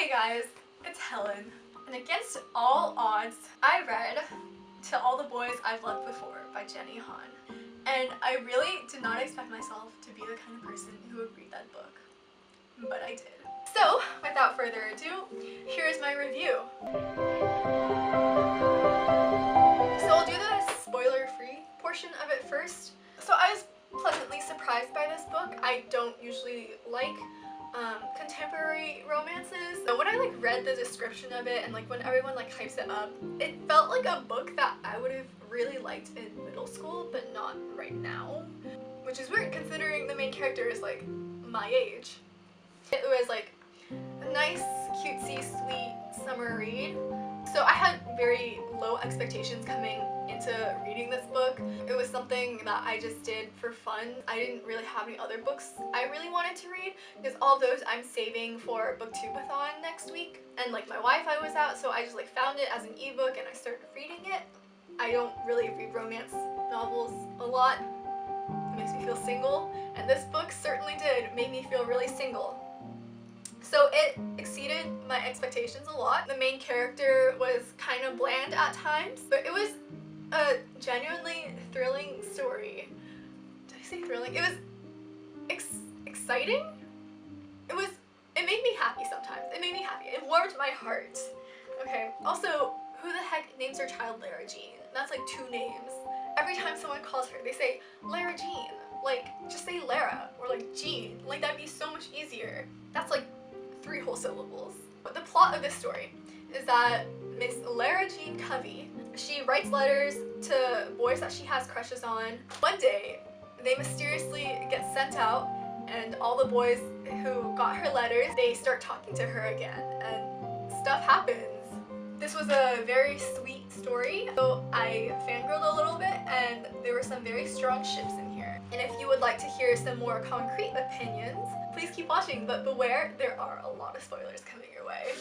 Hey guys, it's Helen, and against all odds, I read To All the Boys I've Loved Before by Jenny Han, and I really did not expect myself to be the kind of person who would read that book, but I did. So, without further ado, here's my review. So I'll do the spoiler-free portion of it first. So I was pleasantly surprised by this book. I don't usually like contemporary romances. So when I read the description of it and when everyone hypes it up, it felt like a book that I would have really liked in middle school, but not right now. Which is weird considering the main character is my age. It was a nice, cutesy, sweet summer read. So I had very low expectations coming into reading this book. It was something that I just did for fun. I didn't really have any other books I really wanted to read because all of those I'm saving for Booktubeathon next week. And my Wi-Fi was out, so I just found it as an ebook and I started reading it. I don't really read romance novels a lot. It makes me feel single, and this book certainly did make me feel really single. So it exceeded my expectations a lot. The main character was kind of bland at times, but it was a genuinely thrilling story. Did I say thrilling? It was exciting? It made me happy sometimes. It made me happy. It warmed my heart. Okay, also, who the heck names their child Lara Jean? That's 2 names. Every time someone calls her, they say Lara Jean. Just say Lara or Jean. That'd be so much easier. That's 3 whole syllables. But the plot of this story is that Miss Lara Jean Covey, she writes letters to boys that she has crushes on. One day, they mysteriously get sent out, and all the boys who got her letters, they start talking to her again, and stuff happens. This was a very sweet story, so I fangirled a little bit, and there were some very strong ships in here. And if you would like to hear some more concrete opinions, please keep watching, but beware, there are a lot of spoilers coming your way.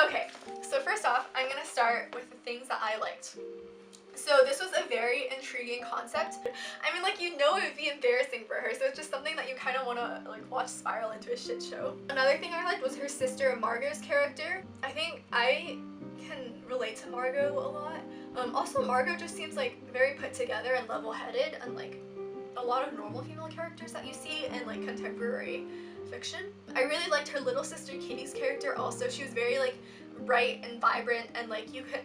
Okay, so first off, I'm gonna start with the things that I liked. So this was a very intriguing concept. I mean, it would be embarrassing for her, so it's just something that you kind of want to watch spiral into a shit show. Another thing I liked was her sister Margot's character. I think I can relate to Margot a lot. Also, Margot just seems very put together and level-headed, unlike a lot of normal female characters that you see in contemporary fiction. I really liked her little sister Kitty's character also. She was very bright and vibrant, and you could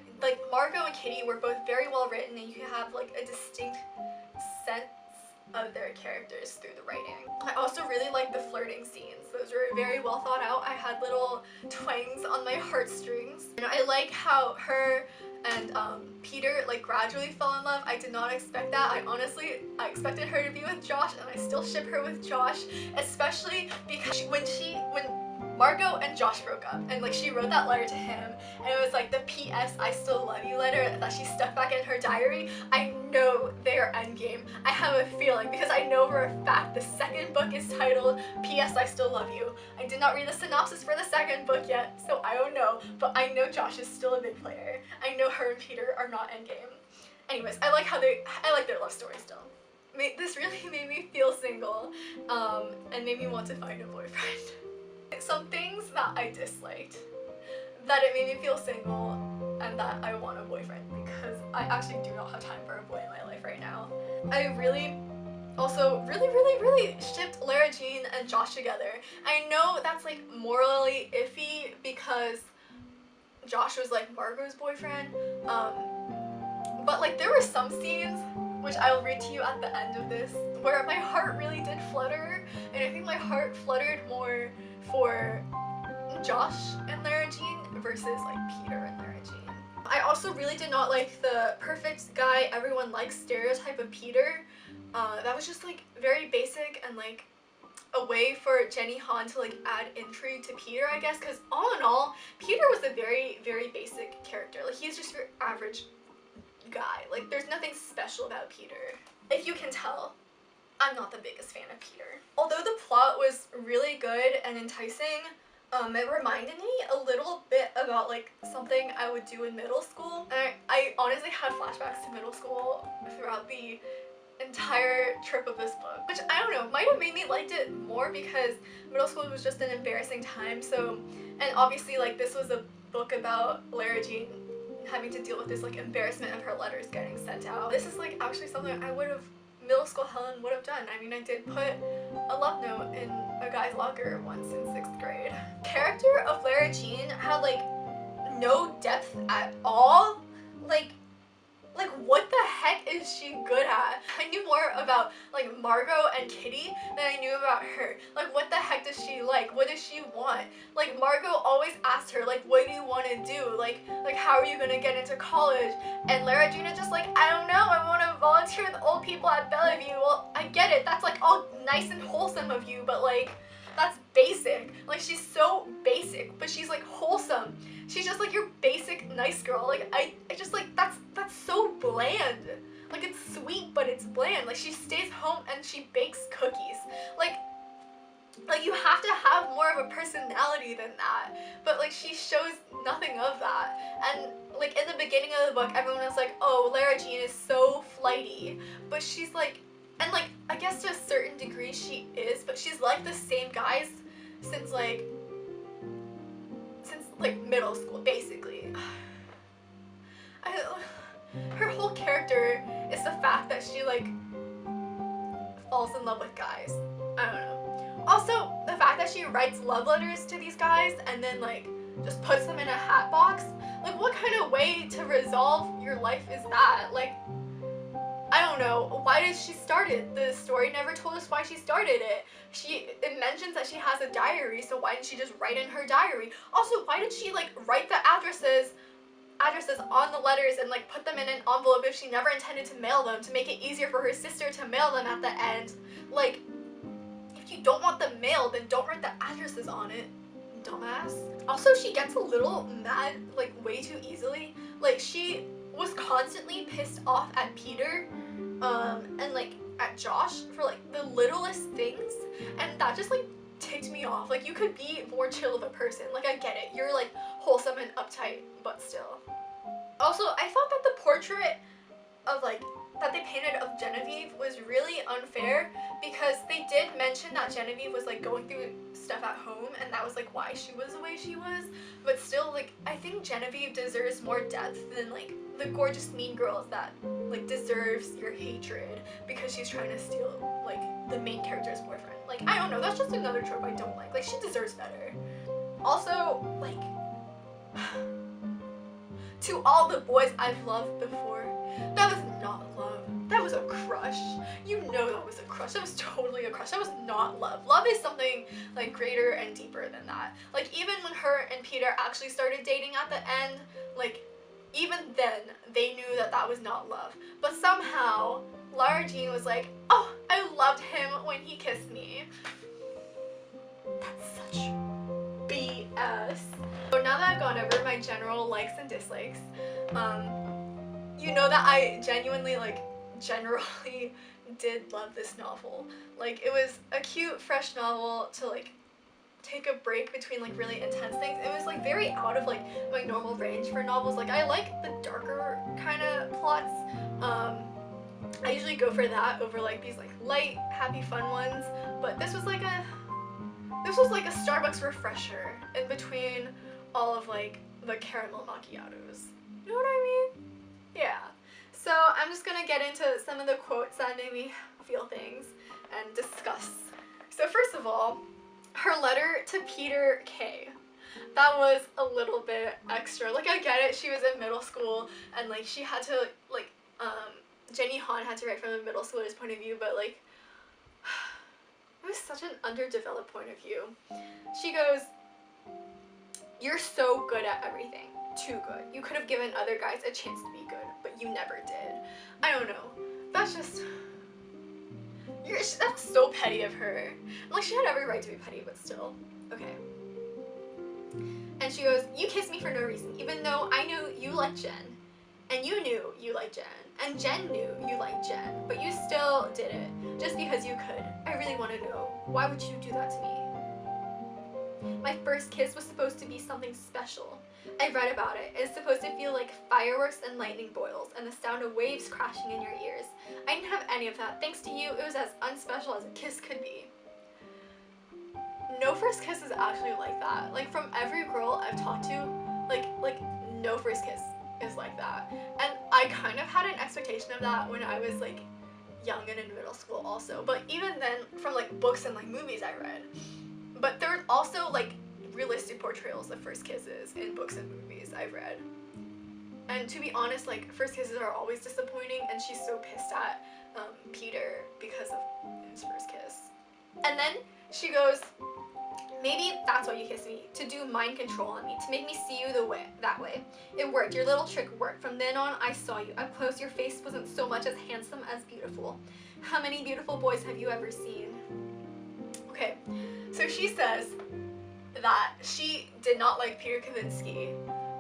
Margot and Kitty were both very well written, and you could have a distinct sense of their characters through the writing. I also really liked the flirting scenes. Those were very well thought out. I had little twangs on my heartstrings. And I like how her and Peter gradually fell in love. I did not expect that. I expected her to be with Josh, and I still ship her with Josh, especially because when Margot and Josh broke up, and she wrote that letter to him, and it was the PS I still love you letter that she stuck back in her diary. I know they're endgame. I have a feeling, because I know for a fact the second book is titled PS I Still Love You. I did not read the synopsis for the second book yet, so I don't know, but I know Josh is still a big player. I know her and Peter are not endgame. Anyways, I like their love story still. This really made me feel single, and made me want to find a boyfriend. Some things that I disliked, that it made me feel single, and that I want a boyfriend, because I actually do not have time for a boy in my life right now. I really shipped Lara Jean and Josh together. I know that's morally iffy because Josh was Margot's boyfriend, but there were some scenes, which I'll read to you at the end of this, where my heart really did flutter, and I think my heart fluttered more for Josh and Lara Jean versus Peter and Lara Jean. I also really did not like the perfect guy everyone likes stereotype of Peter. That was just very basic and a way for Jenny Han to add intrigue to Peter, I guess, because all in all, Peter was a very, very basic character. He's just your average guy. There's nothing special about Peter. If you can tell, I'm not the biggest fan of Peter. Although the plot was really good and enticing, it reminded me a little bit about something I would do in middle school. And I honestly had flashbacks to middle school throughout the entire trip of this book, which I don't know, might have made me liked it more because middle school was just an embarrassing time, so And obviously, like, this was a book about Lara Jean having to deal with this, like, embarrassment of her letters getting sent out. This is, like, actually something I would have, middle school Helen would have done. I mean, I did put a love note in a guy's locker once in 6th grade. Character of Lara Jean had, like, no depth at all. Like, what the heck is she good at? I knew more about, like, Margot and Kitty than I knew about her. Like, what the heck does she like? What does she want? Like, Margot always asked her, like, what do you want to do? Like, how are you gonna get into college? And Lara Jean is just like, I don't know, I want to volunteer with old people at Bellevue. Well, I get it, that's, like, all nice and wholesome of you, but, like, that's basic. Like, she's so basic, but she's, like, wholesome. She's just, like, your basic nice girl. Like, I just, like, that's so bland. Like, it's sweet, but it's bland. Like, she stays home and she bakes cookies. Like, you have to have more of a personality than that. But, like, she shows nothing of that. And, like, in the beginning of the book, everyone was like, oh, Lara Jean is so flighty. But she's, like, and, like, I guess to a certain degree she is, but she's like the same guys since, like, middle school, basically. Her whole character is the fact that she, like, falls in love with guys. I don't know. Also, the fact that she writes love letters to these guys and then, like, just puts them in a hat box. Like, what kind of way to resolve your life is that? Like, I don't know. Why did she start it? The story never told us why she started it. It mentions that she has a diary, so why didn't she just write in her diary? Also, why did she, like, write the addresses on the letters and, like, put them in an envelope if she never intended to mail them, to make it easier for her sister to mail them at the end? Like, if you don't want them mailed, then don't write the addresses on it, dumbass. Also, she gets a little mad, like, way too easily. Like, she was constantly pissed off at Peter, and, like, at Josh for, like, the littlest things, and that just, like, ticked me off. Like, you could be more chill of a person. Like, I get it. You're, like, wholesome and uptight, but still. Also, I thought that the portrait of, like, that they painted of Genevieve was really unfair, because they did mention that Genevieve was, like, going through stuff at home, and that was, like, why she was the way she was, but still, like, I think Genevieve deserves more depth than, like, the gorgeous mean girls that, like, deserves your hatred because she's trying to steal, like, the main character's boyfriend. Like, I don't know, that's just another trope I don't like. Like, she deserves better. Also, like, to all the boys I've loved before, that was not love. That was a crush. You know that was a crush. That was totally a crush. That was not love. Love is something, like, greater and deeper than that. Like, even when her and Peter actually started dating at the end, like, even then, they knew that that was not love. But somehow, Lara Jean was like, oh, I loved him when he kissed me. That's such BS. So now that I've gone over my general likes and dislikes, you know that I genuinely, like, generally did love this novel. Like, it was a cute, fresh novel to, like, take a break between, like, really intense things. It was, like, very out of, like, my normal range for novels. Like, I like the darker kind of plots. I usually go for that over, like, these, like, light, happy, fun ones. But this was like a Starbucks refresher in between all of, like, the caramel macchiatos. You know what I mean? Yeah. So I'm just gonna get into some of the quotes that made me feel things and discuss. So first of all, her letter to Peter K. That was a little bit extra. Like, I get it, she was in middle school and, like, she had to, like, Jenny Han had to write from a middle schooler's point of view, but, like, it was such an underdeveloped point of view. She goes, you're so good at everything. Too good. You could have given other guys a chance to be good, but you never did. I don't know. That's just... that's so petty of her. Like, she had every right to be petty, but still. Okay. And she goes, you kissed me for no reason, even though I knew you liked Jen. And you knew you liked Jen. And Jen knew you liked Jen. But you still did it. Just because you could. I really want to know. Why would you do that to me? My first kiss was supposed to be something special. I read about it. It's supposed to feel like fireworks and lightning boils and the sound of waves crashing in your ears. I didn't have any of that. Thanks to you, it was as unspecial as a kiss could be. no first kiss is actually like that. Like, from every girl I've talked to, like no first kiss is like that. And I kind of had an expectation of that when I was like young and in middle school also. But even then, from like books and like movies I read. But there were also like realistic portrayals of first kisses in books and movies I've read. And to be honest, like, first kisses are always disappointing, and she's so pissed at Peter because of his first kiss. And then she goes, maybe that's why you kissed me, to do mind control on me, to make me see you that way. It worked. Your little trick worked. From then on, I saw you. Up close, your face wasn't so much as handsome as beautiful. How many beautiful boys have you ever seen? Okay, so she says that she did not like Peter Kavinsky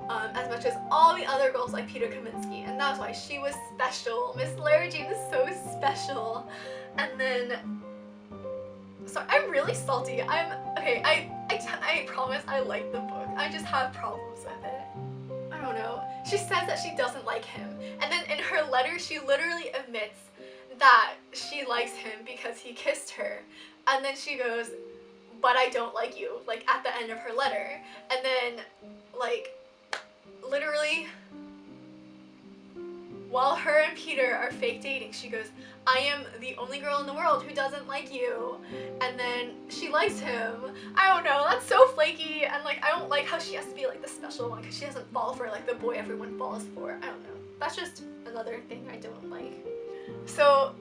as much as all the other girls like Peter Kavinsky, and that's why she was special. Miss Lara Jean is so special. And then, so I'm really salty. I promise I like the book. I just have problems with it. I don't know. She says that she doesn't like him, and then in her letter she literally admits that she likes him because he kissed her, and then she goes, but I don't like you, like at the end of her letter. And then, like, literally, while her and Peter are fake dating, she goes, I am the only girl in the world who doesn't like you. And then she likes him. I don't know, that's so flaky, and like, I don't like how she has to be like the special one because she doesn't fall for like the boy everyone falls for. I don't know. That's just another thing I don't like. So,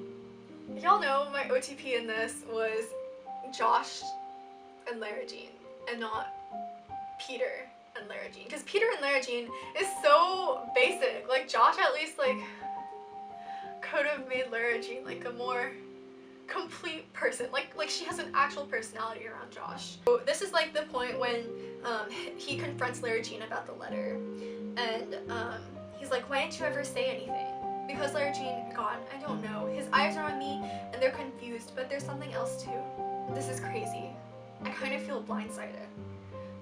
y'all know my OTP in this was Josh and Lara Jean, and not Peter and Lara Jean, because Peter and Lara Jean is so basic. Like, Josh at least like could have made Lara Jean like a more complete person, like she has an actual personality around Josh. So this is like the point when he confronts Lara Jean about the letter, and he's like, why didn't you ever say anything? Because Lara Jean, God, I don't know, his eyes are on me and they're confused, but there's something else too. This is crazy. I kind of feel blindsided.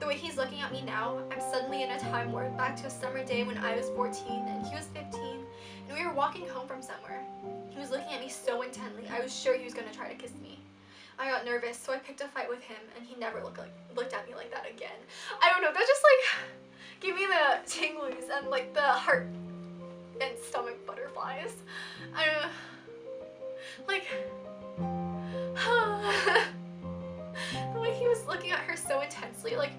The way he's looking at me now, I'm suddenly in a time warp back to a summer day when I was 14 and he was 15, and we were walking home from somewhere. He was looking at me so intently, I was sure he was going to try to kiss me. I got nervous, so I picked a fight with him, and he never looked at me like that again. I don't know, that just like gave me the tinglies and like the heart and stomach butterflies. Like, the way he was looking at her so intensely, like,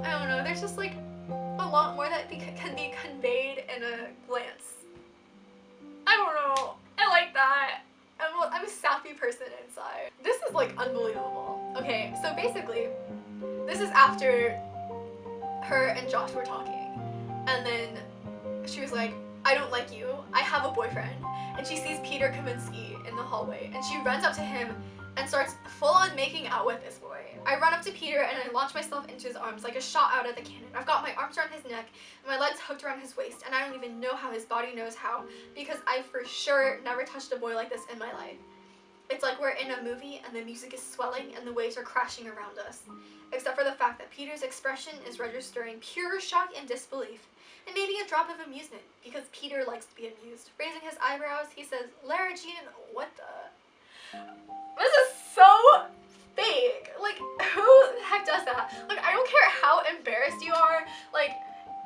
I don't know, there's just like a lot more that can be conveyed in a glance. I don't know, I like that. I'm a sappy person inside. This is like unbelievable. Okay, so basically, this is after her and Josh were talking, and then she was like, I don't like you, I have a boyfriend. And she sees Peter Kavinsky in the hallway, and she runs up to him and starts full-on making out with this boy. I run up to Peter and I launch myself into his arms like a shot out of the cannon. I've got my arms around his neck and my legs hooked around his waist, and I don't even know how his body knows how, because I for sure never touched a boy like this in my life. It's like we're in a movie and the music is swelling and the waves are crashing around us. Except for the fact that Peter's expression is registering pure shock and disbelief, and maybe a drop of amusement, because Peter likes to be amused. Raising his eyebrows, he says, Lara Jean, what the? This is so fake. Like, who the heck does that? Like, I don't care how embarrassed you are. Like,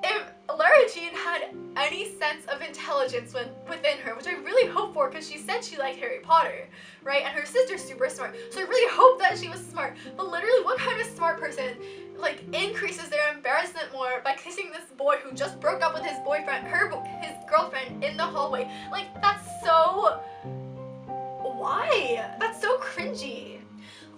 if Lara Jean had any sense of intelligence within her, which I really hope for, because she said she liked Harry Potter, right? And her sister's super smart, so I really hope that she was smart. But literally, what kind of smart person like increases their embarrassment more by kissing this boy who just broke up with his boyfriend, his girlfriend, in the hallway? Like, that's so... why? That's so cringy.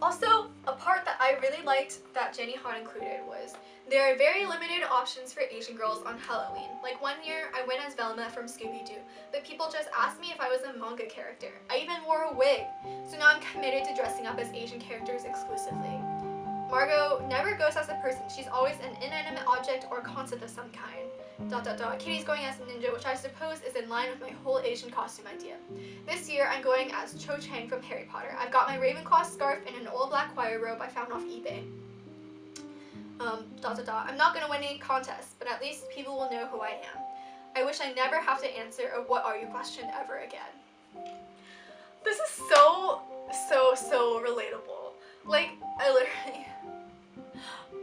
Also, a part that I really liked that Jenny Han included was there are very limited options for Asian girls on Halloween. Like, one year I went as Velma from Scooby-Doo, but people just asked me if I was a manga character. I even wore a wig, so now I'm committed to dressing up as Asian characters exclusively. Margot never goes as a person, she's always an inanimate object or concept of some kind. ... Kitty's going as a ninja, which I suppose is in line with my whole Asian costume idea. This year I'm going as Cho Chang from Harry Potter. I've got my Ravenclaw scarf and an old black choir robe I found off eBay. ... I'm not gonna win any contests, but at least people will know who I am. I wish I never have to answer a what are you question ever again. This is so relatable. Like, I literally...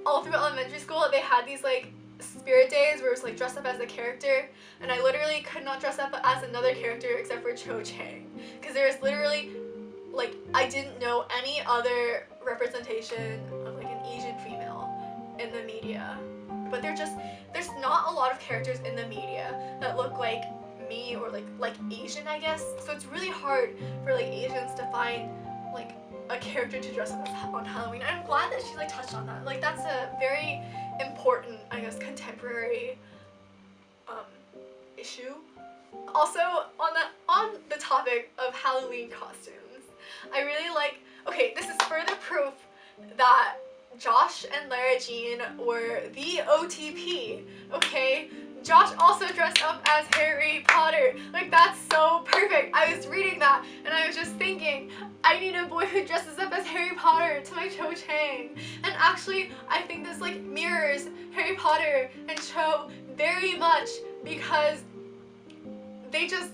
all through elementary school, they had these like spirit days where it was like dress up as a character, and I literally could not dress up as another character except for Cho Chang, because there was literally like, I didn't know any other representation of like an Asian female in the media. But there's not a lot of characters in the media that look like me or like Asian, I guess. So it's really hard for like Asians to find like a character to dress up as on Halloween. And I'm glad that she like touched on that. Like, that's a very important, I guess, contemporary issue. Also, on the topic of Halloween costumes, I really like, okay, this is further proof that Josh and Lara Jean were the OTP, okay? Josh also dressed up as Harry Potter. Like, that's so perfect. I was reading that and I was just thinking, I need a boy who dresses up as Harry Potter to my Cho Chang. And actually, I think this like mirrors Harry Potter and Cho very much, because they just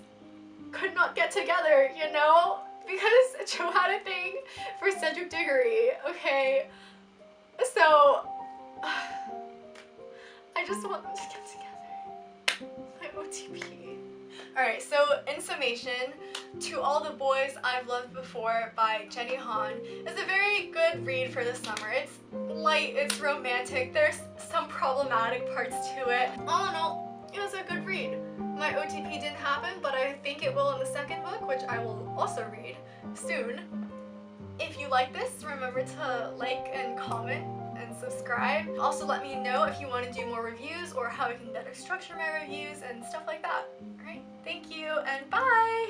could not get together, you know? Because Cho had a thing for Cedric Diggory, okay? So, I just want them to get together. My OTP. Alright, so in summation, To All the Boys I've Loved Before by Jenny Han is a very good read for the summer. It's light, it's romantic, there's some problematic parts to it. All in all, it was a good read. My OTP didn't happen, but I think it will in the second book, which I will also read soon. If you like this, remember to like and comment and subscribe. Also, let me know if you want to do more reviews or how I can better structure my reviews and stuff like that. Alright, thank you and bye!